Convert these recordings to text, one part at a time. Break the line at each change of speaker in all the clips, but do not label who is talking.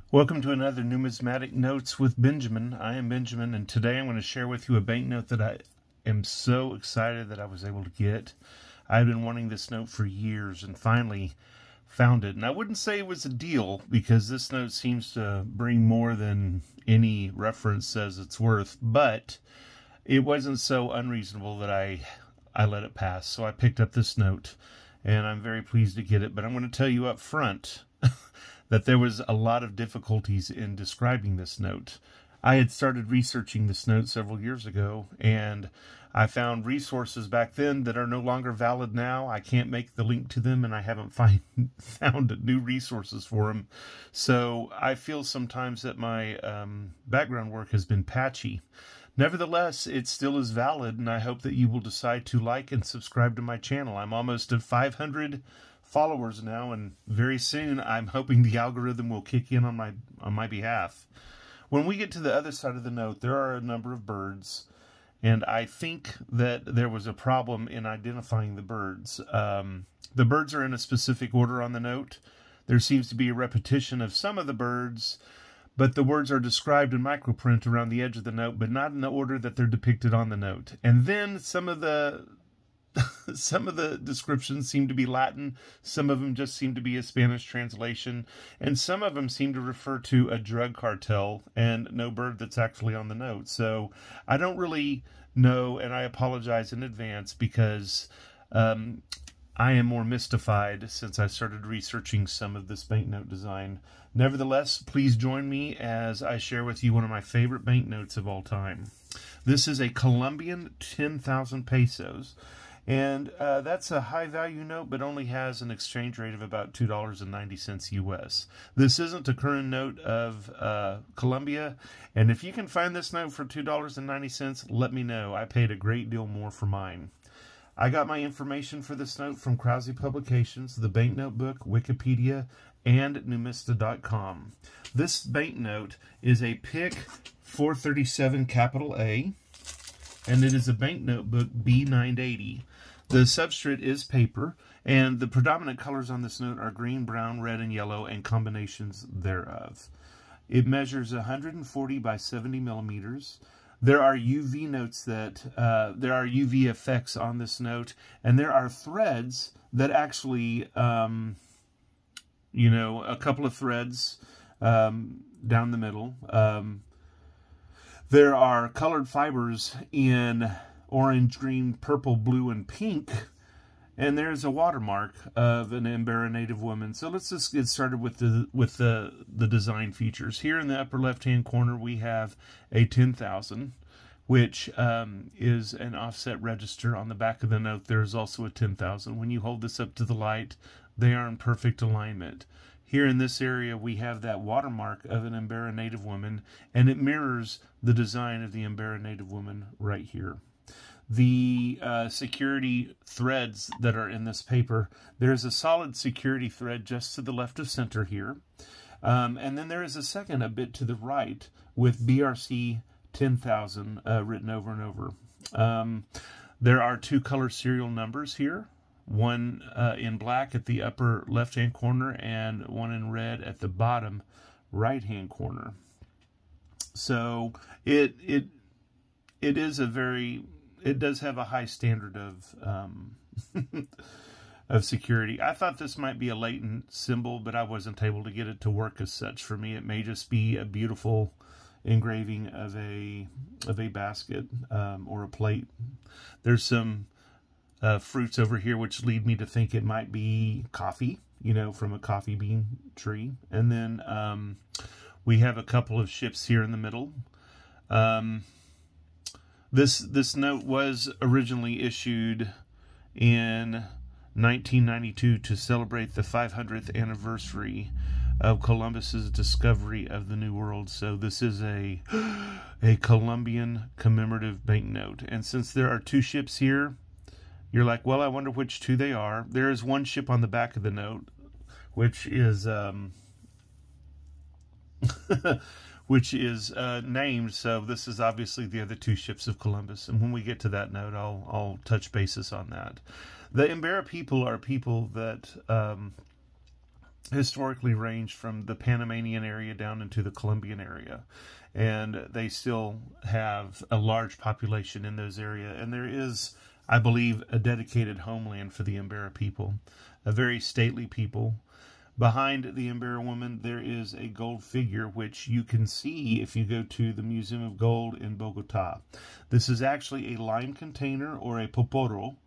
Welcome to another Numismatic Notes with Benjamin. I am Benjamin, and today I'm going to share with you a banknote that I am so excited that I was able to get. I've been wanting this note for years and finally found it. And I wouldn't say it was a deal because this note seems to bring more than any reference says it's worth, but it wasn't so unreasonable that I let it pass. So I picked up this note, and I'm very pleased to get it. But I'm going to tell you up front that there was a lot of difficulties in describing this note. I had started researching this note several years ago, and I found resources back then that are no longer valid now. I can't make the link to them, and I haven't found new resources for them. So I feel sometimes that my background work has been patchy. Nevertheless, it still is valid, and I hope that you will decide to like and subscribe to my channel. I'm almost at 500 followers now, and very soon I'm hoping the algorithm will kick in on my behalf. When we get to the other side of the note, there are a number of birds, and I think that there was a problem in identifying the birds. The birds are in a specific order on the note. There seems to be a repetition of some of the birds, but the words are described in microprint around the edge of the note, but not in the order that they're depicted on the note. And then some of the descriptions seem to be Latin, some of them just seem to be a Spanish translation, and some of them seem to refer to a drug cartel and no bird that's actually on the note. So I don't really know, and I apologize in advance because I am more mystified since I started researching some of this banknote design. Nevertheless, please join me as I share with you one of my favorite banknotes of all time. This is a Colombian 10,000 pesos. And that's a high-value note, but only has an exchange rate of about $2.90 US. This isn't a current note of Colombia, and if you can find this note for $2.90, let me know. I paid a great deal more for mine. I got my information for this note from Krause Publications, the Banknote Book, Wikipedia, and Numista.com. This banknote is a PIC 437 capital A, and it is a banknote book B980. The substrate is paper, and the predominant colors on this note are green, brown, red, and yellow, and combinations thereof. It measures 140 by 70 millimeters. There are UV notes that there are UV effects on this note, and there are threads that actually, a couple of threads down the middle. There are colored fibers in orange, green, purple, blue, and pink. And there's a watermark of an Embera native woman. So let's just get started with the design features. Here in the upper left-hand corner, we have a 10,000, which is an offset register. On the back of the note, there is also a 10,000. When you hold this up to the light, they are in perfect alignment. Here in this area, we have that watermark of an Embera native woman, and it mirrors the design of the Embera native woman right here. The security threads that are in this paper, there's a solid security thread just to the left of center here. And then there is a second a bit to the right with BRC 10,000 written over and over. There are two color serial numbers here. One in black at the upper left-hand corner and one in red at the bottom right-hand corner. So it does have a high standard of of security. I thought this might be a latent symbol, but I wasn't able to get it to work as such for me. It may just be a beautiful engraving of a basket or a plate. There's some fruits over here which lead me to think it might be coffee, from a coffee bean tree. And then we have a couple of ships here in the middle. This note was originally issued in 1992 to celebrate the 500th anniversary of Columbus's discovery of the New World. So this is a Colombian commemorative banknote. And since there are two ships here, you're like, well, I wonder which two they are. There is one ship on the back of the note, which is named. So this is obviously the other two ships of Columbus. And when we get to that note, I'll touch basis on that. The Embera people are people that historically ranged from the Panamanian area down into the Colombian area. And they still have a large population in those areas. And there is, I believe, a dedicated homeland for the Embera people, a very stately people. Behind the Embera woman, there is a gold figure, which you can see if you go to the Museum of Gold in Bogota. This is actually a lime container, or a poporo,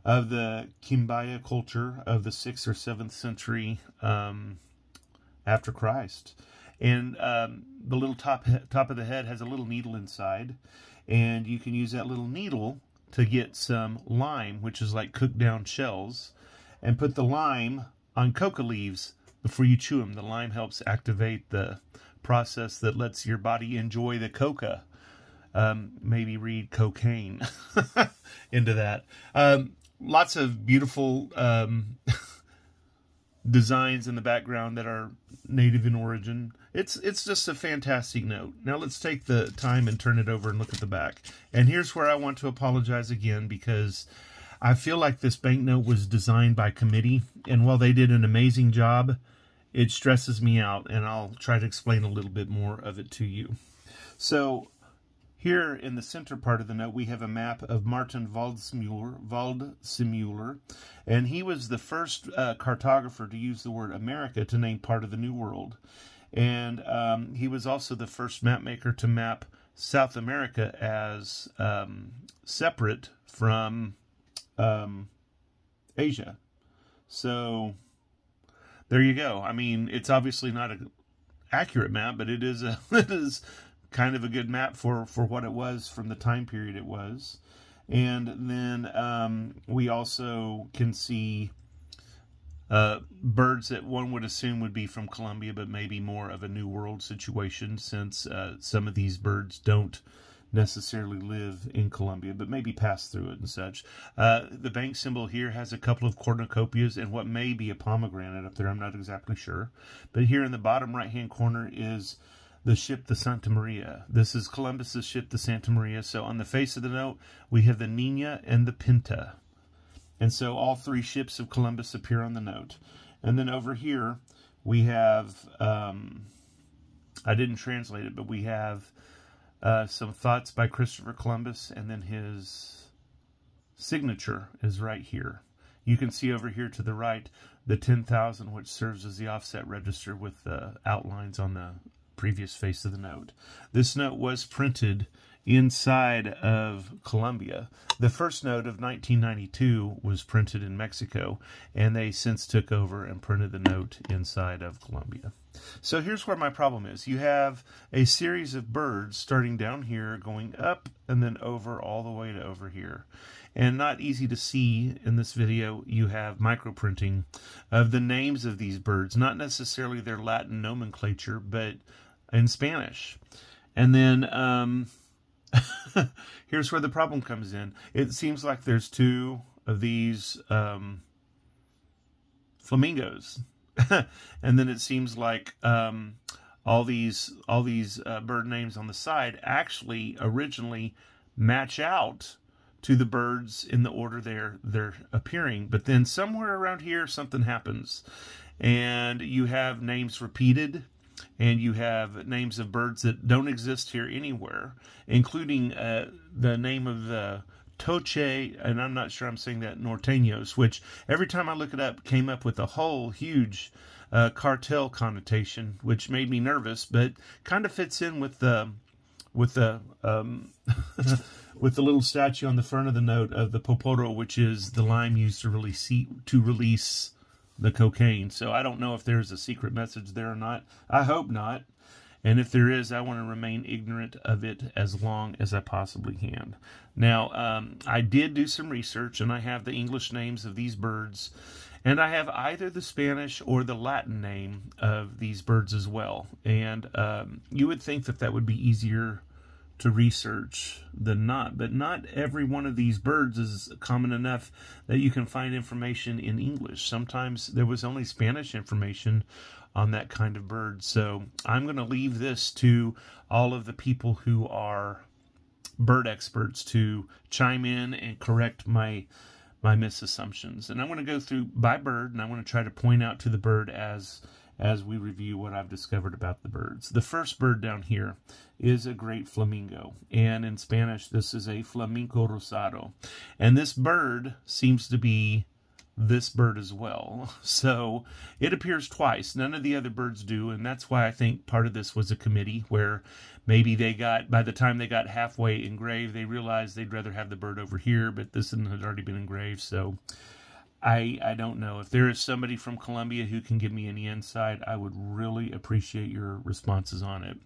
of the Quimbaya culture of the 6th or 7th century after Christ. And the little top of the head has a little needle inside, and you can use that little needle to get some lime, which is like cooked down shells, and put the lime on coca leaves before you chew them. The lime helps activate the process that lets your body enjoy the coca. Maybe read cocaine into that. Lots of beautiful designs in the background that are native in origin. It's just a fantastic note. Now let's take the time and turn it over and look at the back. And here's where I want to apologize again, because I feel like this banknote was designed by committee, and while they did an amazing job, it stresses me out, and I'll try to explain a little bit more of it to you. So here in the center part of the note, we have a map of Martin Waldseemüller, and he was the first cartographer to use the word America to name part of the New World. And he was also the first map maker to map South America as separate from Asia. So there you go. I mean, it's obviously not an accurate map, but it is it is kind of a good map for what it was from the time period it was. And then we also can see birds that one would assume would be from Colombia, but maybe more of a New World situation, since some of these birds don't necessarily live in Colombia, but maybe pass through it and such. The bank symbol here has a couple of cornucopias and what may be a pomegranate up there. I'm not exactly sure. But here in the bottom right-hand corner is the ship, the Santa Maria. This is Columbus's ship, the Santa Maria. So on the face of the note, we have the Nina and the Pinta. And so all three ships of Columbus appear on the note. And then over here, we have, I didn't translate it, but we have some thoughts by Christopher Columbus, and then his signature is right here. You can see over here to the right the 10,000, which serves as the offset register with the outlines on the previous face of the note. This note was printed inside of Colombia. The first note of 1992 was printed in Mexico, and they since took over and printed the note inside of Colombia. So here's where my problem is. You have a series of birds starting down here, going up, and then over all the way to over here. And not easy to see in this video, you have microprinting of the names of these birds, not necessarily their Latin nomenclature, but in Spanish. And then here's where the problem comes in. It seems like there's two of these flamingos. And then it seems like all these bird names on the side actually originally match out to the birds in the order they're appearing. But then somewhere around here something happens, and you have names repeated, and you have names of birds that don't exist here anywhere, including the name of the Toche, and I'm not sure I'm saying that, norteños, which every time I look it up came up with a whole huge cartel connotation, which made me nervous, but kind of fits in with the with the little statue on the front of the note of the poporo, which is the lime used to release the cocaine. So I don't know if there's a secret message there or not. I hope not. And if there is, I want to remain ignorant of it as long as I possibly can. Now, I did do some research, and I have the English names of these birds, and I have either the Spanish or the Latin name of these birds as well. And you would think that that would be easier to research than not, but not every one of these birds is common enough that you can find information in English. Sometimes there was only Spanish information on that kind of bird. So I'm going to leave this to all of the people who are bird experts to chime in and correct my my misassumptions. And I'm going to go through by bird, and I want to try to point out to the bird as we review what I've discovered about the birds. The first bird down here is a great flamingo, and in Spanish this is a flamenco rosado. And this bird seems to be this bird as well. So it appears twice. None of the other birds do, and that's why I think part of this was a committee where maybe they got, by the time they got halfway engraved, they realized they'd rather have the bird over here, but this one had already been engraved. So I don't know. If there is somebody from Colombia who can give me any insight, I would really appreciate your responses on it.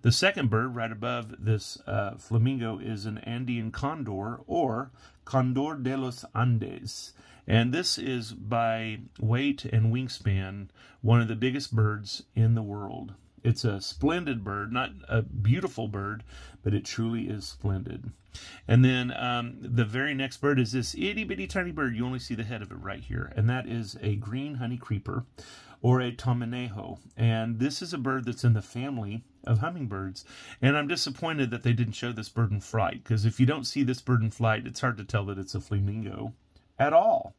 The second bird right above this flamingo is an Andean condor, or Condor de los Andes. And this is, by weight and wingspan, one of the biggest birds in the world. It's a splendid bird, not a beautiful bird, but it truly is splendid. And then the very next bird is this itty-bitty tiny bird. You only see the head of it right here. And that is a green honey creeper, or a tomanejo. And this is a bird that's in the family of hummingbirds. And I'm disappointed that they didn't show this bird in flight, because if you don't see this bird in flight, it's hard to tell that it's a flamingo at all.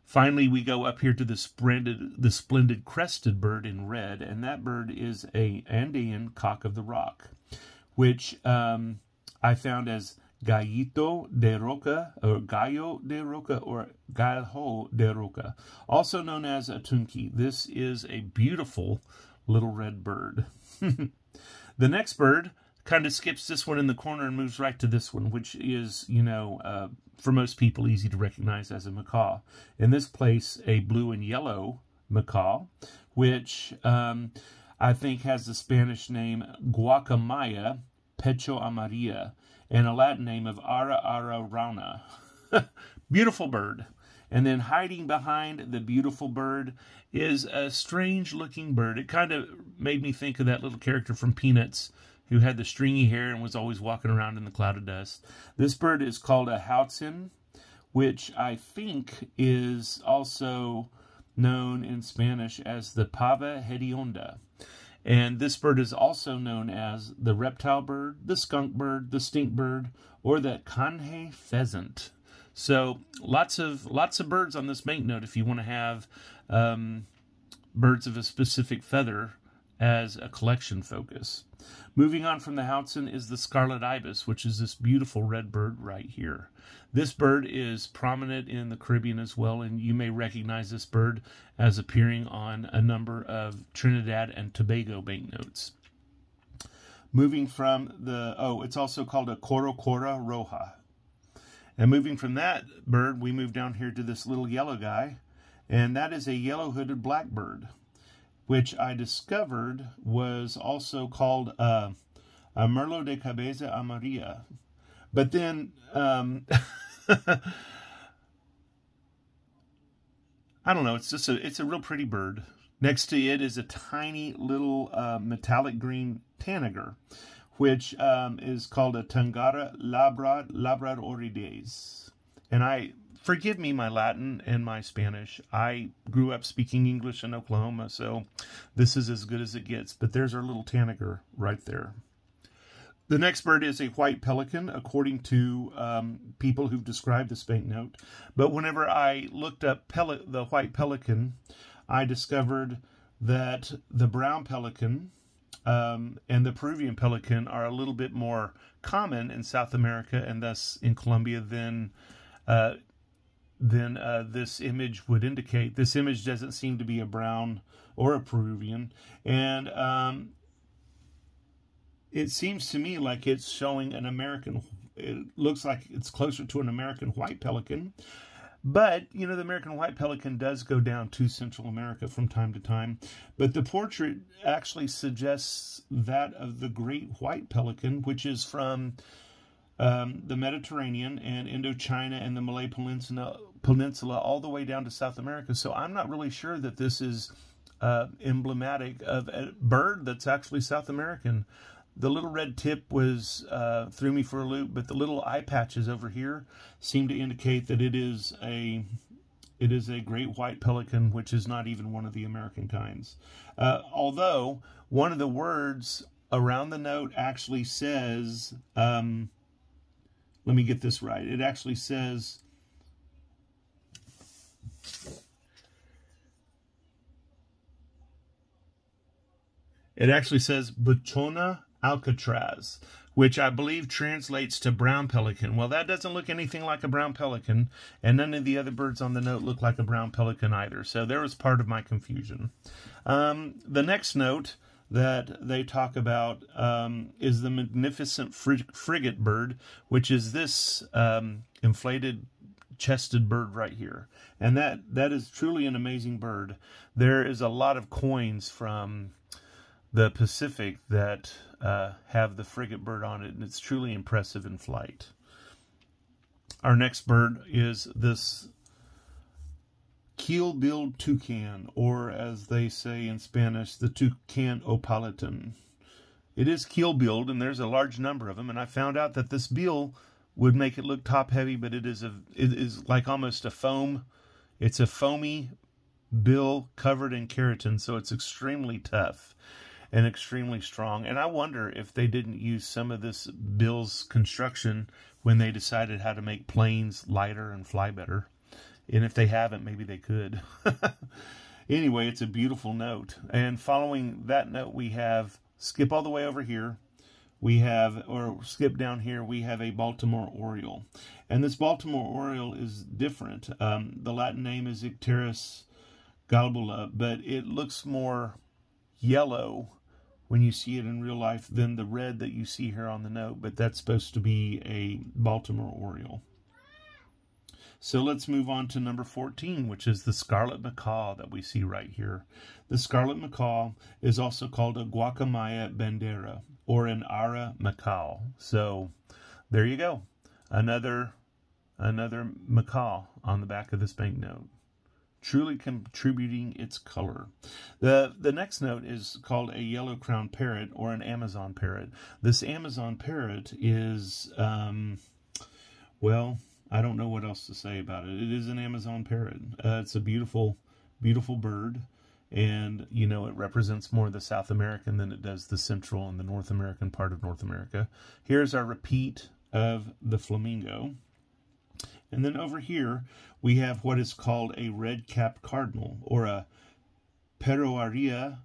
Finally, we go up here to the splendid crested bird in red, and that bird is a Andean cock of the rock, which I found as Gallito de Roca, or Gallo de Roca, or Gallo de Roca, also known as a tunky. This is a beautiful little red bird. The next bird kind of skips this one in the corner and moves right to this one, which is, you know, for most people easy to recognize as a macaw. In this place, a blue and yellow macaw, which I think has the Spanish name Guacamaya pecho amarilla, and a Latin name of Ara Ara Rana. Beautiful bird. And then hiding behind the beautiful bird is a strange-looking bird. It kind of made me think of that little character from Peanuts who had the stringy hair and was always walking around in the cloud of dust. This bird is called a Hautzen, which I think is also known in Spanish as the pava hedionda. And this bird is also known as the reptile bird, the skunk bird, the stink bird, or the canje pheasant. So lots of birds on this banknote if you want to have birds of a specific feather as a collection focus. Moving on from the Hautzen is the scarlet ibis, which is this beautiful red bird right here. This bird is prominent in the Caribbean as well, and you may recognize this bird as appearing on a number of Trinidad and Tobago banknotes. Moving from the, it's also called a Corocora Roja. And moving from that bird, we move down here to this little yellow guy, and that is a yellow-hooded blackbird, which I discovered was also called a Merlo de Cabeza Amarilla. But then, I don't know, it's a real pretty bird. Next to it is a tiny little metallic green tanager, which is called a Tangara labradorides. And forgive me my Latin and my Spanish. I grew up speaking English in Oklahoma, so this is as good as it gets. But there's our little tanager right there. The next bird is a white pelican, according to people who've described this banknote. But whenever I looked up the white pelican, I discovered that the brown pelican and the Peruvian pelican are a little bit more common in South America and thus in Colombia than this image would indicate. This image doesn't seem to be a brown or a Peruvian, and it seems to me like it's showing an American. It looks like it's closer to an American white pelican, but you know, the American white pelican does go down to Central America from time to time. But the portrait actually suggests that of the great white pelican, which is from the Mediterranean and Indochina and the Malay Peninsula all the way down to South America. So I'm not really sure that this is emblematic of a bird that's actually South American. The little red tip was threw me for a loop, but the little eye patches over here seem to indicate that it is a great white pelican, which is not even one of the American kinds. Although one of the words around the note actually says, let me get this right. It actually says It actually says Butona Alcatraz, which I believe translates to brown pelican. Well, that doesn't look anything like a brown pelican, and none of the other birds on the note look like a brown pelican either. So there was part of my confusion. The next note that they talk about is the magnificent frigate bird, which is this inflated chested bird right here. And that is truly an amazing bird. There is a lot of coins from the Pacific that have the frigate bird on it, and it's truly impressive in flight. Our next bird is this keel-billed toucan, or as they say in Spanish, the toucan opalatin. It is keel-billed, and there's a large number of them, and I found out that this bill would make it look top-heavy, but it is like almost a foam. It's a foamy bill covered in keratin, so it's extremely tough and extremely strong. And I wonder if they didn't use some of this bill's construction when they decided how to make planes lighter and fly better. And if they haven't, maybe they could. Anyway, it's a beautiful note. And following that note, we have, skip all the way over here, we have, or skip down here, we have a Baltimore Oriole. And this Baltimore Oriole is different. The Latin name is Icterus galbula, but it looks more yellow when you see it in real life than the red that you see here on the note, but that's supposed to be a Baltimore Oriole. So let's move on to number 14, which is the scarlet macaw that we see right here. The scarlet macaw is also called a guacamaya bandera, or an ara macaw. So there you go. Another macaw on the back of this banknote, truly contributing its color. The next note is called a yellow-crowned parrot, or an Amazon parrot. This Amazon parrot is, well, I don't know what else to say about it. It is an Amazon parrot. It's a beautiful, beautiful bird. And, you know, it represents more the South American than it does the Central and the North American part of North America. Here's our repeat of the flamingo. And then over here, we have what is called a red-capped cardinal, or a Peroaria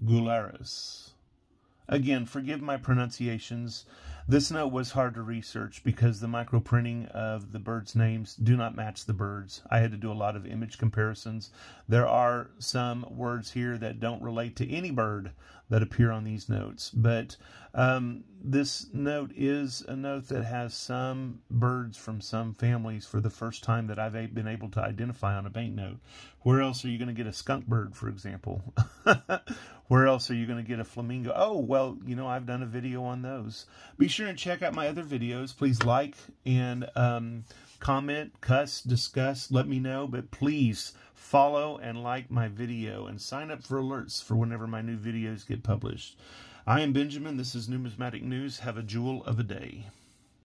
gularis. Again, forgive my pronunciations. This note was hard to research because the microprinting of the birds' names do not match the birds. I had to do a lot of image comparisons. There are some words here that don't relate to any bird that appear on these notes, but this note is a note that has some birds from some families for the first time that I've been able to identify on a banknote. Where else are you going to get a skunk bird, for example? Where else are you going to get a flamingo? Oh, well, you know, I've done a video on those. Be sure and check out my other videos. Please like and comment, discuss, let me know. But please follow and like my video and sign up for alerts for whenever my new videos get published. I am Benjamin. This is Numismatic News. Have a jewel of a day.